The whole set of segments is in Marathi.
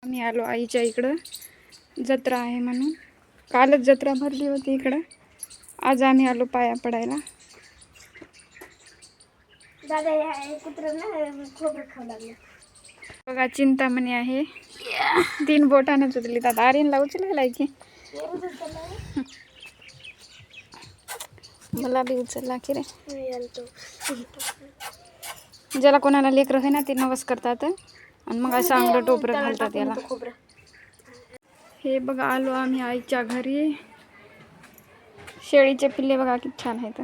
आम्ही आलो आईच्या इकडं, जत्रा आहे म्हणून. कालच जत्रा भरली होती इकडं. आज आम्ही आलो पाया पडायला. बघा चिंतामणी आहे, 3 बोटानच उचलली. आता आर्यनला उचलायला की मला बी उचलला की रे. ज्याला कोणाला लेकरं आहे ना ते नवस करतात आणि मग असं अंगलं टोपरं घालतात याला. हे बघा आलो आम्ही आईच्या घरी. शेळीचे पिल्ले बघा किती छान आहेत.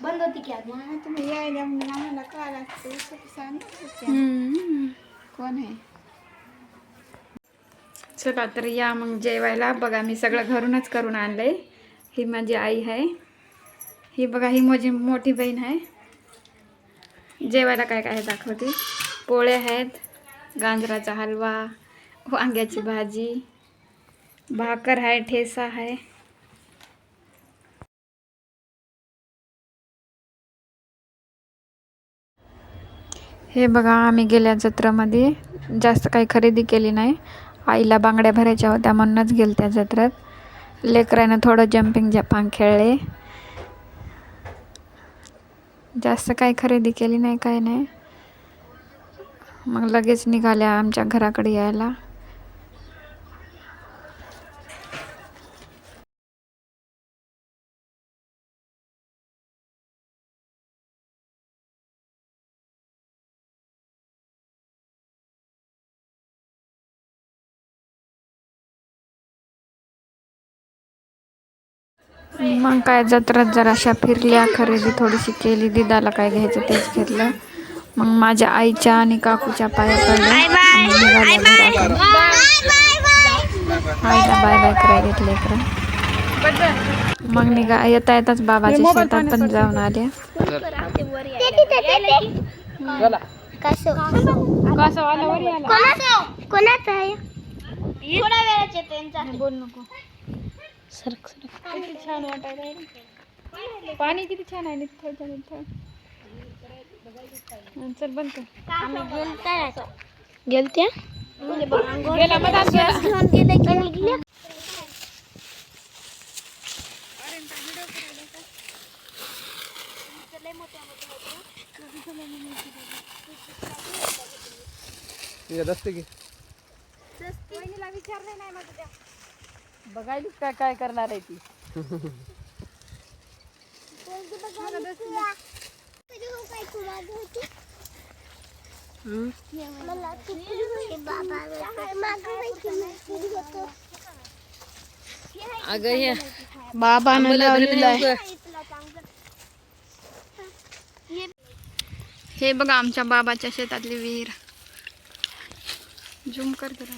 बंद होती की तुम्ही यायला म्हणून आम्हाला का लागतो. कोण आहे? चला तर या मग जेवायला. बघा मी सगळं घरूनच करून आणलंय. ही माझी आई आहे, ही बघा ही माझी मोठी बहीण आहे. जेवायला काय काय दाखवते. पोळे आहेत, गाजराचा हलवा, वांग्याची भाजी, भाकर आहे, ठेसा आहे. हे बघा आम्ही गेल्या जत्रेमध्ये जास्त काही खरेदी केली नाही. आईला बांगड्या भरायच्या होत्या म्हणूनच गेल त्या जत्रेत. लेकरानं थोडं जम्पिंग जपांग खेळले. जास्त काही खरेदी केली नाही, काय नाही. मग लगेच निघाल्या आमच्या घराकडे यायला. मग काय जत्रात जराशा फिरल्या, खरेदी थोडीशी केली. दिदाला काय घ्यायचं तेच घेतलं. मग माझ्या आईच्या आणि काकूच्या पाया पडल्या. आईला बाय बाय करायला घेतले इकडं. मग येता येताच बाबाच्या शेतात पण जाऊन आले. बोल नको. सरक सरक. किती छान वाटायला. पाणी किती छान आहे. चल बंद कर. गेलत्या गेला मधात गेला. विचारले नाही माझं त्या बघायलीस काय करणार आहे ती. अगं बाबानं लावलेलं आहे. हे बघा आमच्या बाबाच्या शेतातली विहीर. झूम कर जरा.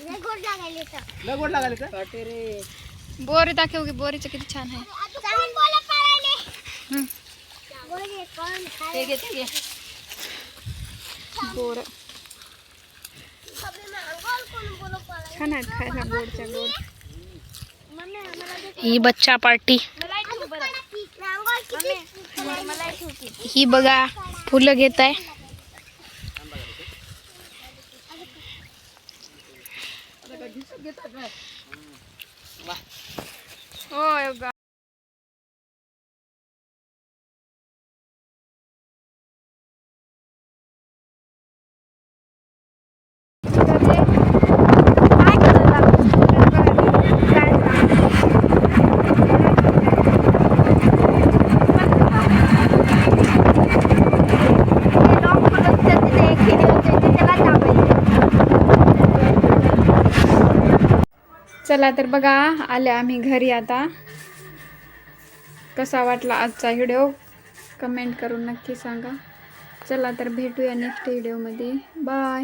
बोर दाखव की बोरीचं किती छान आहे. बोर छान आहेत खायला, गोडच्या गोड. ही बच्चा पार्टी. ही बघा फुलं घेत आहे. हो चला तर बघा आले आम्ही घरी आता. कसा वाटला आजचा व्हिडिओ कमेंट करून नक्की सांगा. चला तर भेटूया नेक्स्ट व्हिडिओमध्ये. बाय.